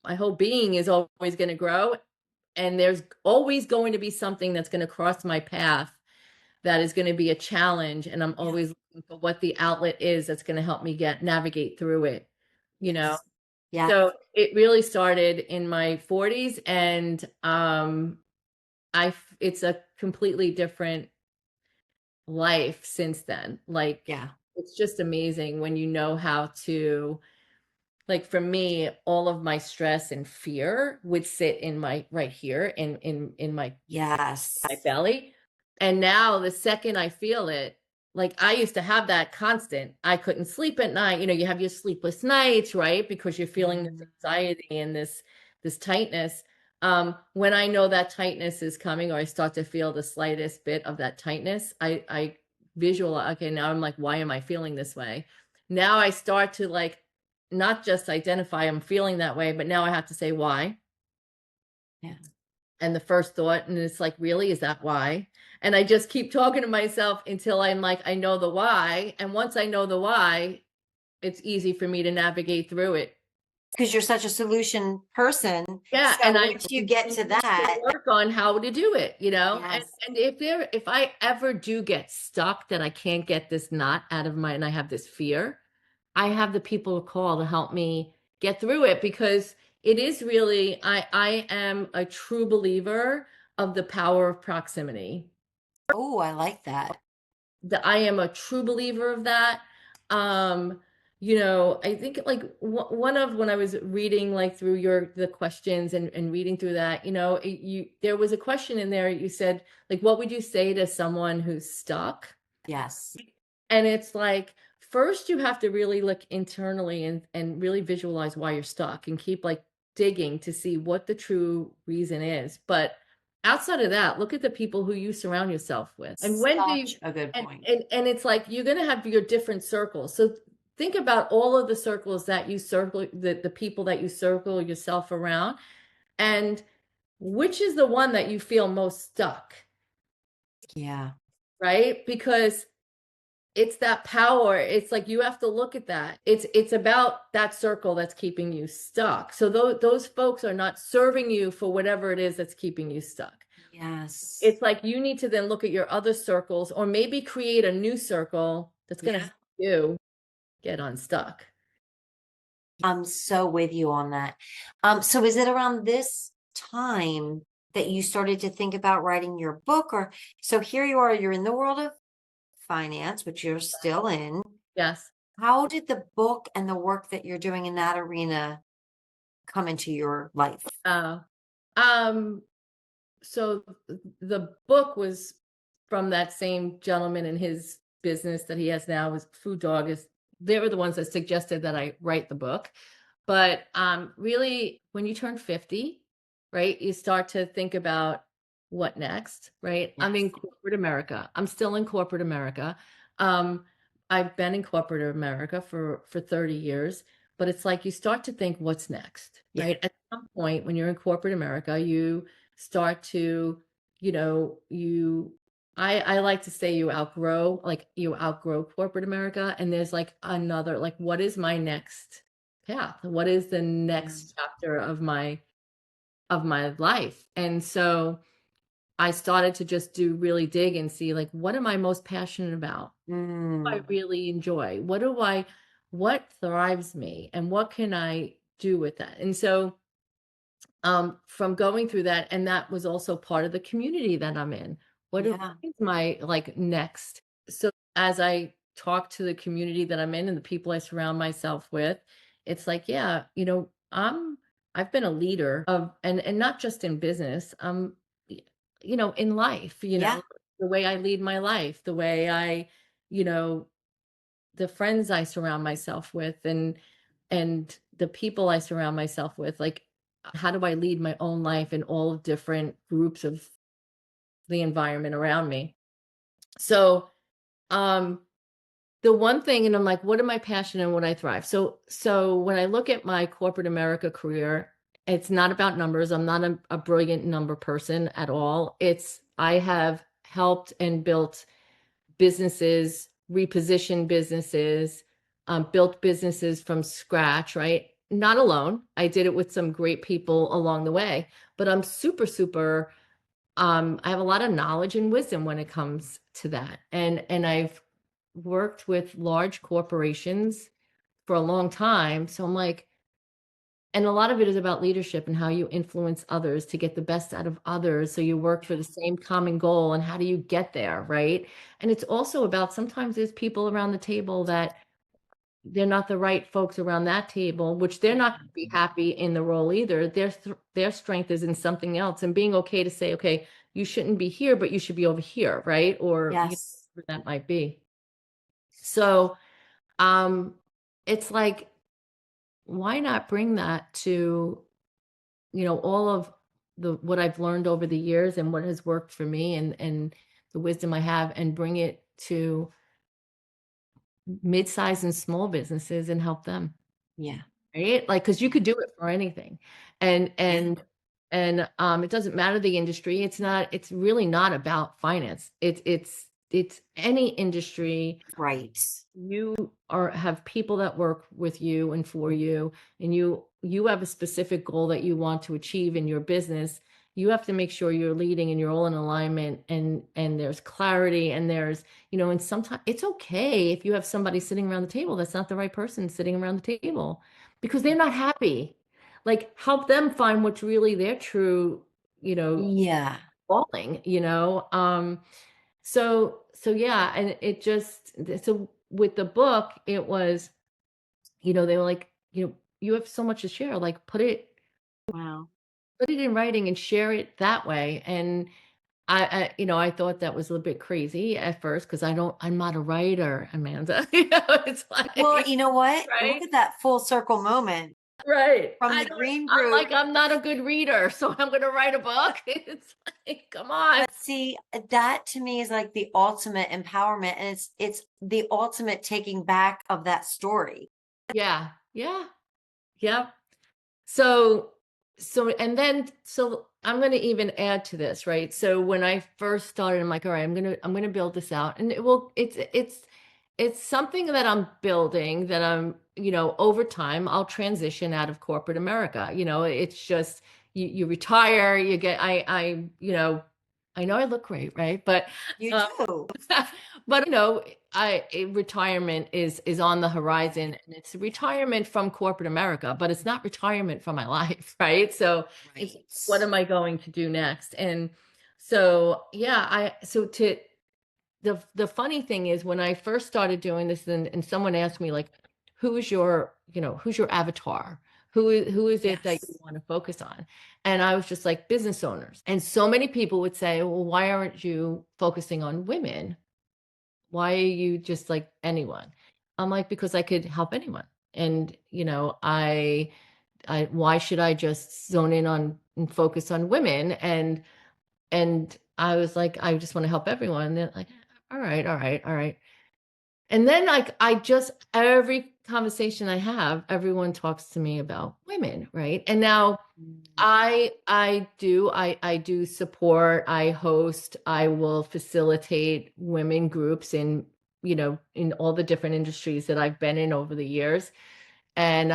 whole being is always going to grow. And there's always going to be something that's going to cross my path that is going to be a challenge. And I'm Yeah. always looking for what the outlet is that's going to help me navigate through it, you know? Yes. Yeah. So it really started in my 40s and it's a completely different life since then. Like Yeah. it's just amazing when you know how to, like for me, all of my stress and fear would sit in my right here in my Yes. belly. And now the second I feel it, like I used to have that constant. I couldn't sleep at night. You know, you have your sleepless nights, right? Because you're feeling this Mm. anxiety and this tightness. When I know that tightness is coming or I start to feel the slightest bit of that tightness, I visualize, okay, now I'm like, why am I feeling this way? Now I start to like not just identify I'm feeling that way, but now I have to say why. Yeah. And the first thought, and it's like, really, is that why? And I just keep talking to myself until I'm like, I know the why. And once I know the why, it's easy for me to navigate through it. Because you're such a solution person. Yeah, So and I once you get to continue to that, work on how to do it, you know? And yes. and if I ever do get stuck that I can't get this knot out of my and I have this fear, I have the people to call to help me get through it because it is really I am a true believer of the power of proximity. Oh, I like that. That I am a true believer of that. Um, I think like one of when I was reading like through the questions and reading through that, there was a question in there. You said like, what would you say to someone who's stuck? Yes. And it's like, first you have to really look internally and really visualize why you're stuck and keep like digging to see what the true reason is. But outside of that, look at the people who you surround yourself with. And when do you Such a good point. and it's like you're gonna have your different circles. So think about all of the circles that you circle, the people that you circle yourself around, and which is the one that you feel most stuck, Yeah. right? Because it's that power. It's like you have to look at that. It's about that circle that's keeping you stuck. So those folks are not serving you for whatever it is that's keeping you stuck. Yes. It's like you need to then look at your other circles or maybe create a new circle that's going to Yeah. help you get unstuck. I'm so with you on that. So is it around this time that you started to think about writing your book? Or so here you are, you're in the world of finance, which you're still in. Yes. How did the book and the work that you're doing in that arena come into your life? Uh, um, so the book was from that same gentleman and his business that he has now is Food Dog is they were the ones that suggested that I write the book. But really when you turn 50, right, you start to think about what next, right? I'm in Yes. corporate America. I'm still in corporate America. Um, I've been in corporate America for 30 years, but it's like you start to think what's next, Yeah. right? At some point when you're in corporate America, you start to, you know, you I like to say you outgrow corporate America and there's like another like what is my next path? What is the Mm. next chapter of my life? And so I started to just do really dig and see like what am I most passionate about? What do I Mm. really enjoy? What thrives me and what can I do with that. And so from going through that, and that was also part of the community that I'm in. Yeah. Is my like next? So as I talk to the community that I'm in and the people I surround myself with, it's like, yeah, I've been a leader of, and not just in business, y- in life, Yeah. the way I lead my life, the way you know, the friends I surround myself with, and the people I surround myself with, like, how do I lead my own life in all different groups of the environment around me? So, um, the one thing, and I'm like, what am I passionate and what I thrive? So when I look at my corporate America career, it's not about numbers. I'm not a brilliant number person at all. I have helped and built businesses, repositioned businesses, built businesses from scratch, right? Not alone. I did it with some great people along the way, but I'm super, super, I have a lot of knowledge and wisdom when it comes to that. And I've worked with large corporations for a long time. So I'm like, and a lot of it is about leadership and how you influence others to get the best out of others. So you work for the same common goal, and how do you get there, right? And it's also about, sometimes there's people around the table that they're not the right folks around that table, which they're not going to be happy in the role either. Their strength is in something else, and being okay to say, okay, you shouldn't be here, but you should be over here, right? Or Yes. whatever that might be. So um, it's like, why not bring that to, all of the what I've learned over the years and what has worked for me, and the wisdom I have, and bring it to mid-sized and small businesses and help them, Yeah. right? Like, because you could do it for anything. And Yeah. it doesn't matter the industry. It's really not about finance. It's any industry. Right. You have people that work with you and for you, and you have a specific goal that you want to achieve in your business. You have to make sure you're leading and you're all in alignment, and there's clarity, and there's, and sometimes it's okay if you have somebody sitting around the table that's not the right person sitting around the table because they're not happy. Like, help them find what's really their true, you know Yeah. calling. So yeah, and it just, so with the book, it was, they were like, you have so much to share, like, Wow. put it in writing and share it that way. And I thought that was a little bit crazy at first, because I'm not a writer, Amanda. It's Well, like, you know what? Look right? at that full circle moment Right. from I the don't, green I'm group. like, I'm not a good reader, so I'm gonna write a book. It's like, come on. But see, that to me is like the ultimate empowerment, and it's the ultimate taking back of that story. Yeah. Yeah. Yep. So I'm going to even add to this, right? So when I first started, I'm like, all right, I'm going to build this out, and it's something that I'm building, that I'm, over time I'll transition out of corporate America. It's just, you retire, you get, I know I look great, right? But You um, do. but retirement is on the horizon, and it's retirement from corporate America, but it's not retirement from my life, right? So it's, Right. what am I going to do next? And so yeah, the funny thing is, when I first started doing this, and someone asked me, like, who's your avatar? Who is it that you Yes. want to focus on? And I was just like, business owners. And so many people would say, well, why aren't you focusing on women? Why are you just like anyone? I'm like, because I could help anyone. And, why should I just zone in on and focus on women? And I was like, I just want to help everyone. And they're like, all right, all right, all right. And then, like, every conversation I have, everyone talks to me about women, right? And now Mm. I do support, I host, I will facilitate women groups in all the different industries that I've been in over the years. And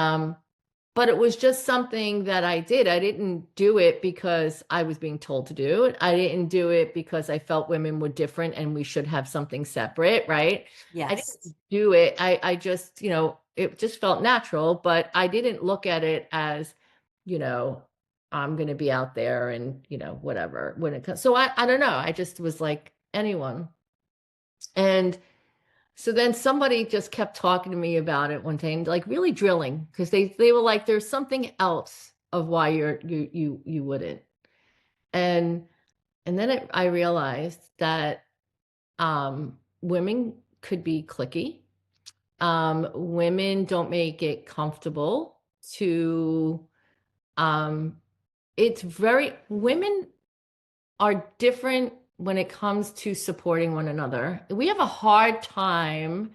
but it was just something that I did. I didn't do it because I was being told to do it. I didn't do it because I felt women were different and we should have something separate, right? I Yes. didn't do it. I just, it just felt natural, but I didn't look at it as, you know, I'm going to be out there and, whatever when it comes. So I don't know. I just was like anyone. And so then somebody just kept talking to me about it one time, like really drilling, because they were like, there's something else of why you wouldn't. And then I realized that women could be cliquey. Women don't make it comfortable to um it's very women are different when it comes to supporting one another. We have a hard time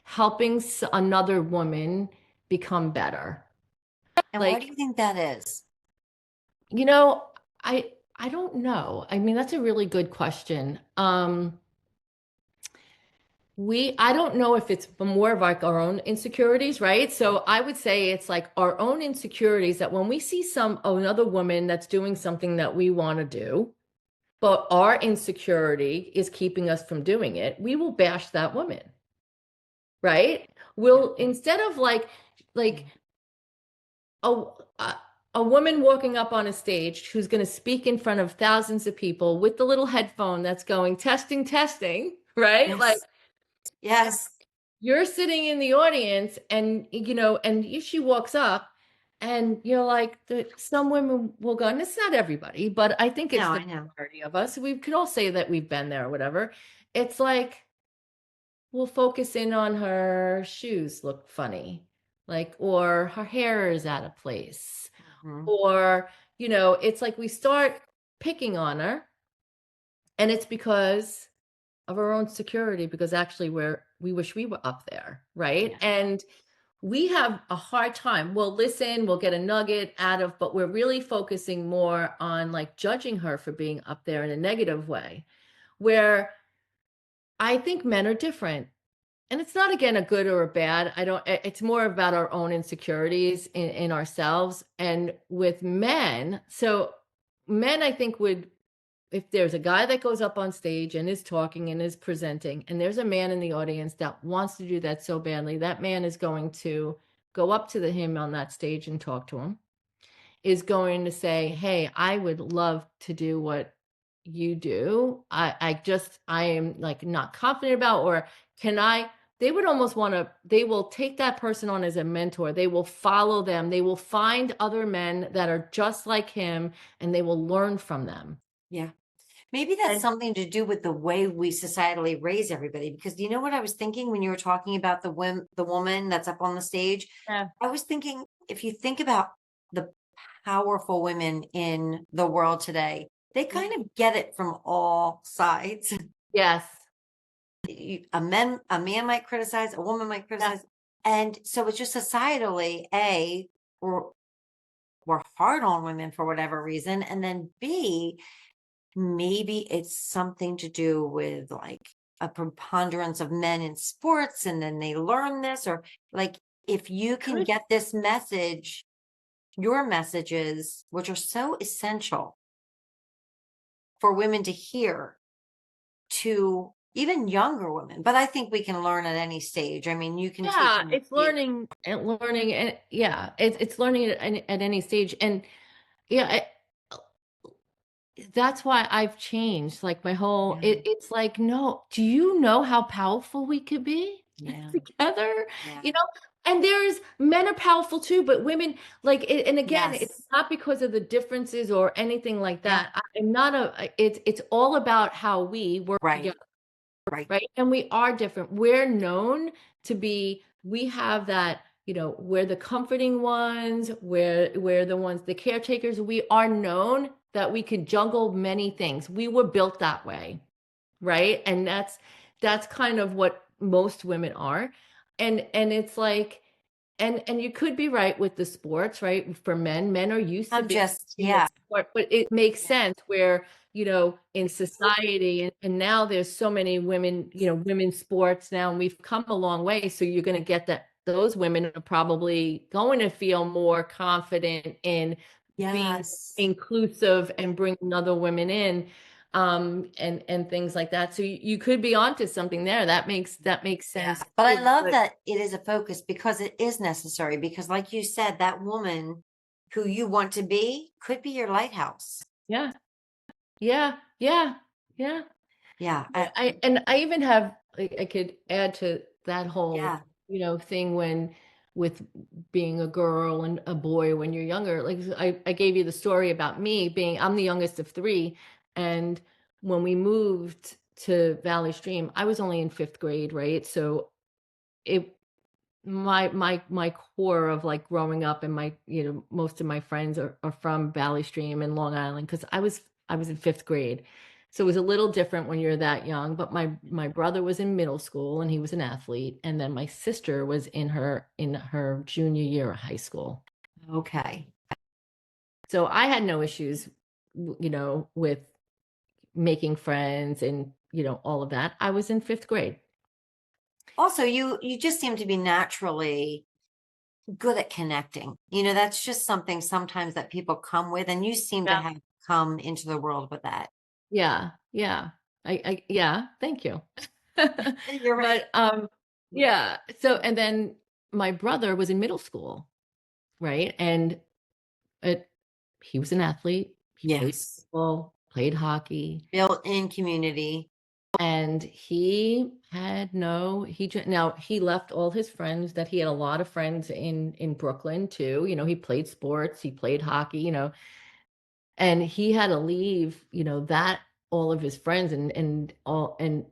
helping another woman become better. And why do Like, you think that is? you know, I don't know. I mean, that's a really good question. I don't know if it's more of like our own insecurities, right? So I would say it's like our own insecurities that when we see another woman that's doing something that we want to do, but our insecurity is keeping us from doing it, we will bash that woman, right? Yeah. We'll instead of like a, a a woman walking up on a stage who's going to speak in front of thousands of people with the little headphone that's going testing, testing, right? Like Yes. Yes. you're sitting in the audience and and if she walks up and you're like some women will go, and it's not everybody, but I think it's No, the I know. majority of us. We could all say that we've been there or whatever. It's like we'll focus in on her shoes look funny, like, or her hair is out of place, Mhm. or it's like we start picking on her, and it's because of our own security, because actually we wish we were up there, right? Yeah. And we have a hard time. We'll listen, we'll get a nugget out of, but we're really focusing more on like judging her for being up there in a negative way, where I think men are different. And it's not again a good or a bad. I don't, it's more about our own insecurities in ourselves. And with men, so men, I think would, if there's a guy that goes up on stage and is talking and is presenting, and there's a man in the audience that wants to do that so badly, that man is going to go up to him on that stage and talk to him, is going to say, hey, I would love to do what you do. I am like not confident about, or can I? They would almost want to, they will take that person on as a mentor. They will follow them. They will find other men that are just like him and they will learn from them. Yeah. Maybe that's And something to do with the way we societally raise everybody. Because you know what I was thinking when you were talking about the woman that's up on the stage? yeah. I was thinking, if you think about the powerful women in the world today, they kind of get it from all sides. Yes. A man might criticize, a woman might Yeah. criticize. And so it's just societally, we're, we're hard on women for whatever reason. And then B, maybe it's something to do with like a preponderance of men in sports, and then they learn this, or like if you can Could. get this message, your messages, which are so essential for women to hear, to even younger women. But I think we can learn at any stage. I mean, you can teach Yeah, them. it's learning and yeah, it's learning at any stage. And yeah, that's why I've changed like my whole Yeah, it's like, no, do you know how powerful we could be yeah, together? yeah. You know, and there's men are powerful too, but women like and again, it's Yes. not because of the differences or anything like Yeah. that. I'm not it's all about how we work Right. together, Right. right? And we are different. We're known to be, we have that, we're the comforting ones, we're the ones, the caretakers. We are known that we could juggle many things. We were built that way, right? And that's kind of what most women are. And it's like, and you could be right with the sports, right? For men are used to I'm being just, in the yeah. sport, but it makes Yeah. sense where, in society, and now there's so many women, women's sports now, and we've come a long way. So you're going to get those women are probably going to feel more confident in being Yes. inclusive and bringing other women in, and things like that. So you could be onto something there. That makes Yeah. sense But I too. love But that it is a focus because it is necessary. Because, like you said, that woman who you want to be could be your lighthouse. yeah, yeah, yeah, yeah. Yeah. Yeah, I even have, I could add to that whole, Yeah. thing when with being a girl and a boy when you're younger. Like I gave you the story about me being, I'm the youngest of three, and when we moved to Valley Stream, I was only in fifth grade, right? So it my core of like growing up, and my, most of my friends are from Valley Stream and Long Island, because I was in fifth grade. So it was a little different when you're that young. But my brother was in middle school and he was an athlete. And then my sister was in her junior year of high school. Okay. So I had no issues, with making friends and, all of that. I was in fifth grade. Also, you just seem to be naturally good at connecting. That's just something sometimes that people come with, and you seem to Yeah. have come into the world with that. Yeah. Yeah. Yeah, thank you. You're right. But yeah. So and then my brother was in middle school, right? And it he was an athlete. He played Yes. football, played hockey, Built-in community. and he had no now he left all his friends. That he had a lot of friends in Brooklyn too. He played sports, he played hockey, and he had to leave, that all of his friends and all and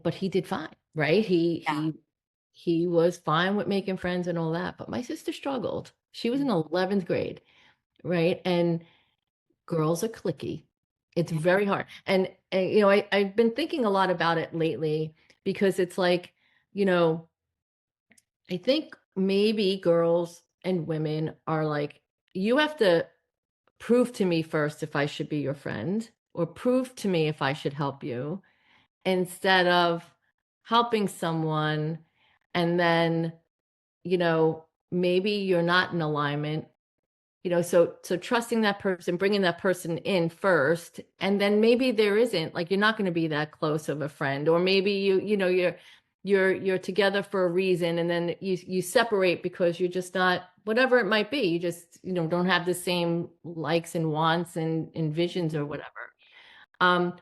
but he did fine, right? he Yeah. he he was fine with making friends and all that. But my sister struggled. She was in 11th grade, right? And girls are cliquey. It's Yeah. very hard. And I've been thinking a lot about it lately, because it's like, you know I think maybe girls and women are like, you have to prove to me first if I should be your friend, or prove to me if I should help you, instead of helping someone and then, maybe you're not in alignment. So trusting that person, bringing that person in first, and then maybe there isn't, like, you're not going to be that close of a friend, or maybe you're together for a reason, and then you separate because you're just not, whatever it might be, you just, don't have the same likes and wants and visions or whatever.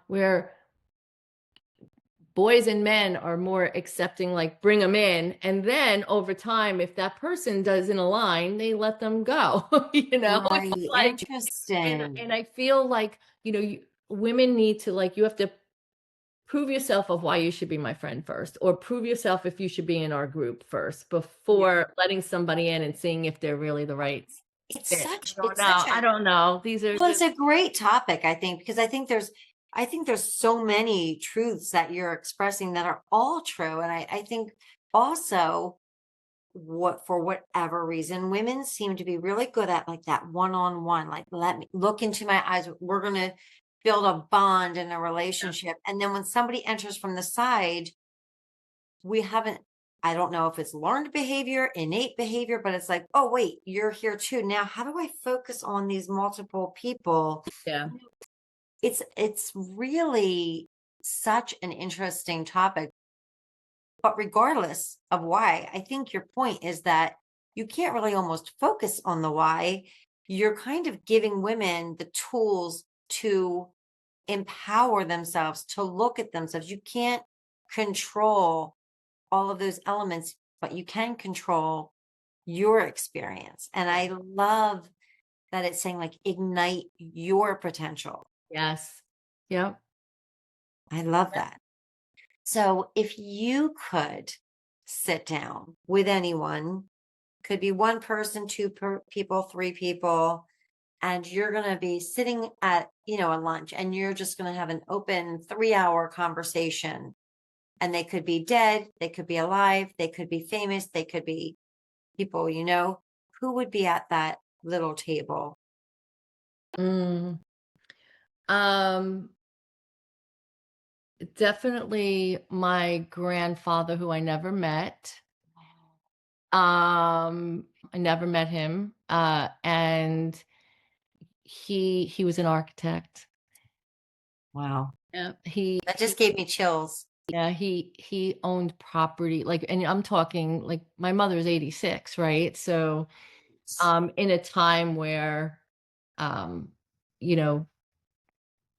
Where boys and men are more accepting, like, bring them in, and then over time, if that person doesn't align, they let them go. It's Right. like, and Interesting. I feel like, women need to, like, you have to prove yourself of why you should be my friend first, or prove yourself if you should be in our group first, Yeah. before letting somebody in and seeing if they're really the right It's fit. such I don't it's know. such I a don't know. These are well, it's just, a great topic, I think, because I think there's so many truths that you're expressing that are all true. And I think also, what for whatever reason, women seem to be really good at like that one-on-one, like, let me look into my eyes. We're gonna build a bond in a yeah, relationship. And then when somebody enters from the side, we haven't, I don't know if it's learned behavior, innate behavior, but it's like, oh wait, you're here too. Now, how do I focus on these multiple people? yeah, It's really such an interesting topic. But regardless of why, I think your point is that you can't really almost focus on the why. You're kind of giving women the tools to empower themselves, to look at themselves. You can't control all of those elements, but you can control your experience. And yeah, I love that it's saying, like, ignite your potential. yes, yep. I love that. So if you could sit down with anyone, could be one person, people, three people, and you're going to be sitting at, a lunch, and you're just going to have an open 3-hour conversation. And they could be dead, they could be alive, they could be famous, they could be people, who would be at that little table? Mm. Um, Definitely my grandfather, who I never met. I never met him, and he was an architect. Wow. Yeah, That just gave me chills. yeah, he owned property, like, and I'm talking, like, my mother's 86, right? So, in a time where, um, you know,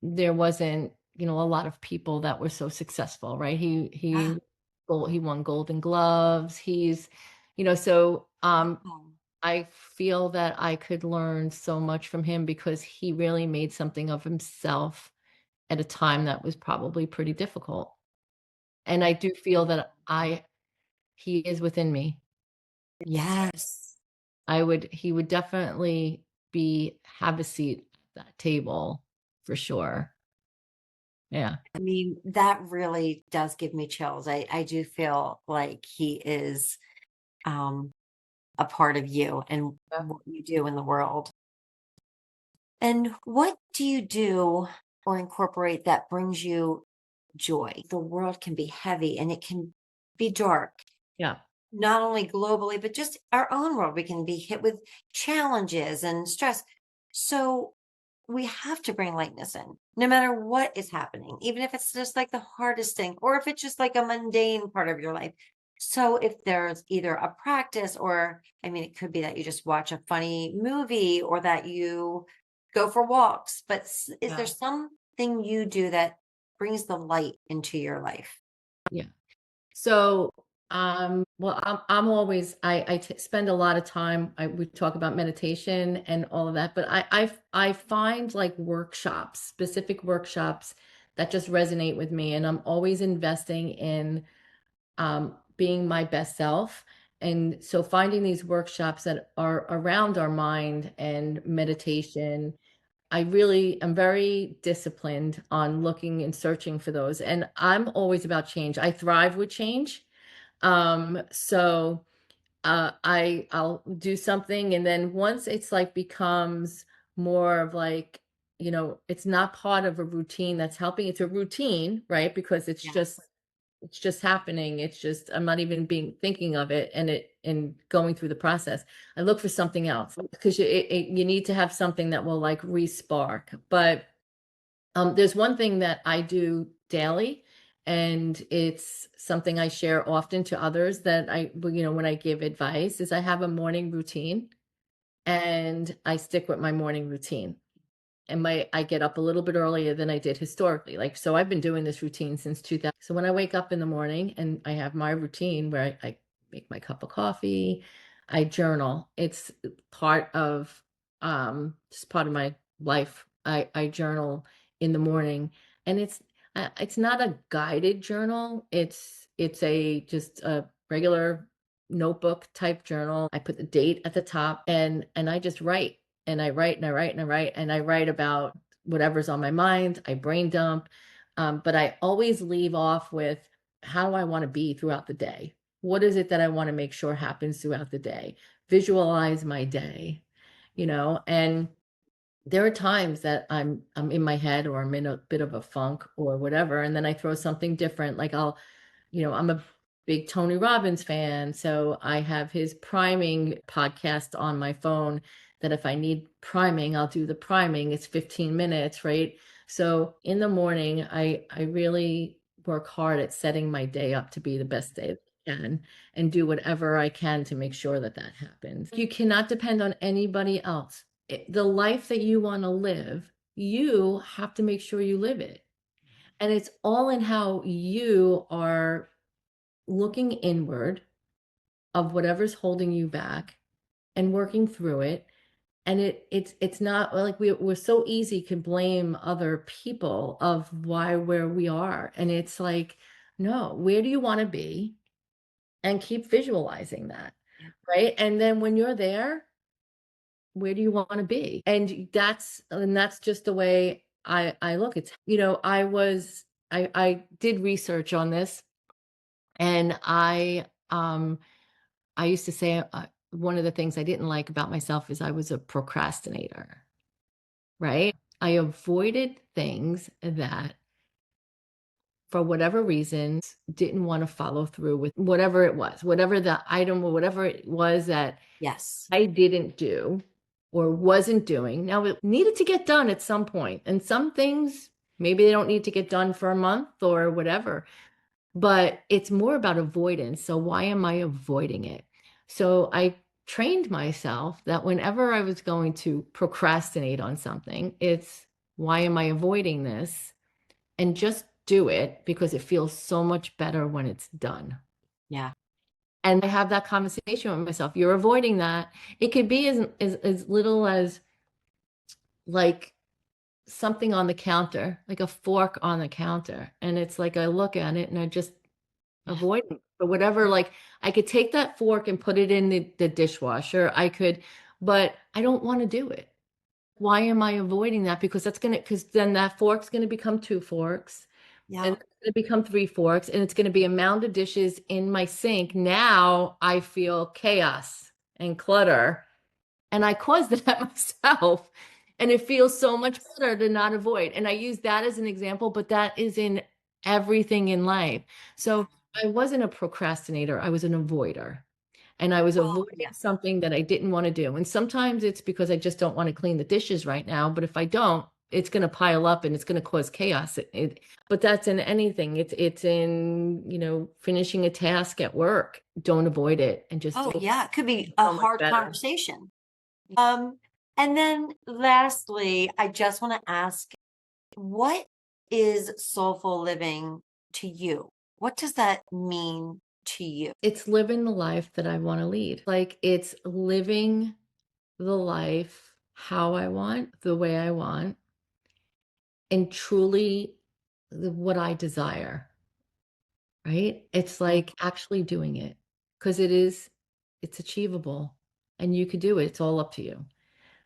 there wasn't, a lot of people that were so successful, right? Yeah. He won Golden Gloves. So, Wow. I feel that I could learn so much from him because he really made something of himself at a time that was probably pretty difficult. And I do feel that he is within me. Yes. He would definitely have a seat at that table for sure. Yeah. I mean, that really does give me chills. I do feel like he is um, a part of you and Yeah. what you do in the world. And what do you do or incorporate that brings you joy? The world can be heavy and it can be dark, Yeah. not only globally, but just our own world. We can be hit with challenges and stress. So we have to bring lightness in, no matter what is happening, even if it's just like the hardest thing, or if it's just like a mundane part of your life. So if there's either a practice, or I mean, it could be that you just watch a funny movie or that you go for walks, but is there Yeah. something you do that brings the light into your life? Yeah. So, well, I'm always spend a lot of time. We talk about meditation and all of that, but I find like workshops, specific workshops that just resonate with me, and I'm always investing in being my best self. And so, finding these workshops that are around our mind and meditation, I really am very disciplined on looking and searching for those. And I'm always about change. I thrive with change. So I'll do something, and then once it's like becomes more of like, it's not part of a routine that's helping. It's a routine, right? Because Yes. it's just happening. It's just I'm not even being thinking of it, and going through the process. I look for something else because you need to have something that will like re-spark. But there's one thing that I do daily, and it's something I share often to others that well, when I give advice, is I have a morning routine, and I stick with my morning routine. And I get up a little bit earlier than I did historically. Like, so I've been doing this routine since 2000. So when I wake up in the morning and I have my routine where I make my cup of coffee, I journal. It's just part of my life. I journal in the morning, and it's not a guided journal. It's a just a regular notebook type journal. I put the date at the top, and I just write, and I write and I write and I write and I write about whatever's on my mind. I brain dump. But I always leave off with, how do I want to be throughout the day? What is it that I want to make sure happens throughout the day? Visualize my day, and there are times that I'm in my head, or I'm in a bit of a funk or whatever, and then I throw something different. Like, I'm a big Tony Robbins fan, so I have his priming podcast on my phone, that if I need priming, I'll do the priming. It's 15 minutes, right? So in the morning, I really work hard at setting my day up to be the best day that I can, and do whatever I can to make sure that that happens. You cannot depend on anybody else. The life that you want to live, you have to make sure you live it. And it's all in how you are looking inward of whatever's holding you back, and working through it. And it's not like we're so easy to blame other people of why where we are. And it's like, no, where do you want to be? And keep visualizing that. Yeah. Right. And then when you're there, where do you want to be? And that's just the way I look. It's, I did research on this, and I used to say, one of the things I didn't like about myself is I was a procrastinator, right? I avoided things that for whatever reasons, didn't want to follow through with whatever it was, whatever the item or whatever it was that Yes. I didn't do or wasn't doing. Now, it needed to get done at some point, and some things maybe they don't need to get done for a month or whatever, but it's more about avoidance. So, why am I avoiding it? So, I trained myself that whenever I was going to procrastinate on something, it's why am I avoiding this? And just do it because it feels so much better when it's done. Yeah. And I have that conversation with myself. You're avoiding that. It could be as little as like something on the counter, like a fork on the counter. And it's like I look at it and I just Yeah. avoid it. But whatever, like I could take that fork and put it in the dishwasher. I could, but I don't want to do it. Why am I avoiding that? Because because then that fork's gonna become two forks. And Yeah. it's gonna become three forks, and it's gonna be a mound of dishes in my sink. Now I feel chaos and clutter, and I caused that myself. And it feels so much better to not avoid. And I use that as an example, but that is in everything in life. So I wasn't a procrastinator, I was an avoider. And I was Oh, avoiding yeah. something that I didn't want to do. And sometimes it's because I just don't want to clean the dishes right now. But if I don't, it's going to pile up and it's going to cause chaos. But that's in anything. It's in, finishing a task at work. Don't avoid it and just Oh, do it. yeah. It could be It's a so much hard better. conversation. Um, and then lastly, I just want to ask, what is soulful living to you? What does that mean to you? It's living the life that I want to lead. Like it's living the life how I want, the way I want, and truly what I desire. Right? It's Mm. like actually doing it because it's achievable and you could do it. It's all up to you.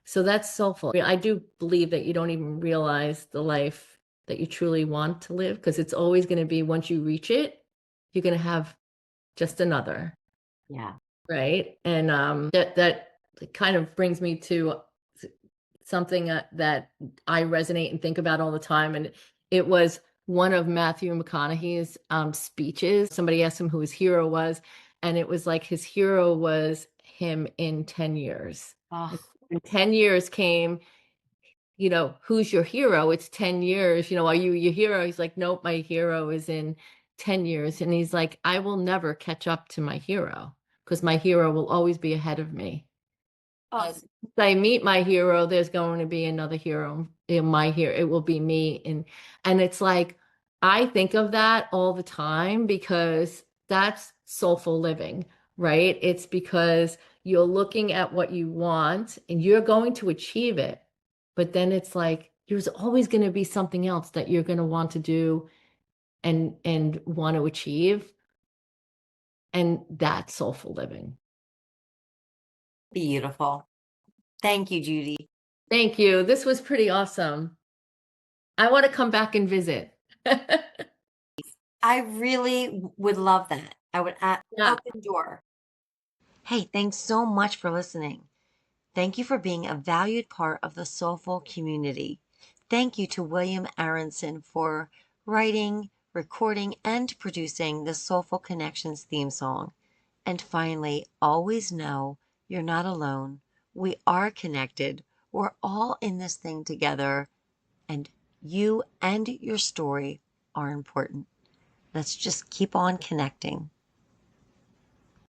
So that's soulful. I do believe that you don't even realize the life that you truly want to live because it's always going to be once you reach it, you're going to have just another, Yeah. right? And that kind of brings me to something that I resonate and think about all the time. And it was one of Matthew McConaughey's speeches. Somebody asked him who his hero was, and it was like his hero was him in 10 years. Oh, And 10 years came, who's your hero? It's 10 years. Are you your hero? He's like, nope, my hero is in 10 years. And he's like, I will never catch up to my hero because my hero will always be ahead of me. oh, I meet my hero, there's going to be another hero in my hero. It will be me. And it's like I think of that all the time because that's soulful living, right? It's because you're looking at what you want and you're going to achieve it. But then it's like there's always going to be something else that you're going to want to do and want to achieve. And that's soulful living. beautiful. Thank you, Judy. Thank you. This was pretty awesome. I want to come back and visit. I really would love that. I would Yeah. open door. Hey, thanks so much for listening. Thank you for being a valued part of the Soulful community. Thank you to William Aronson for writing, recording, and producing the Soulful Connections theme song. And finally, always know you're not alone. We are connected. We're all in this thing together, and you and your story are important. Let's just keep on connecting.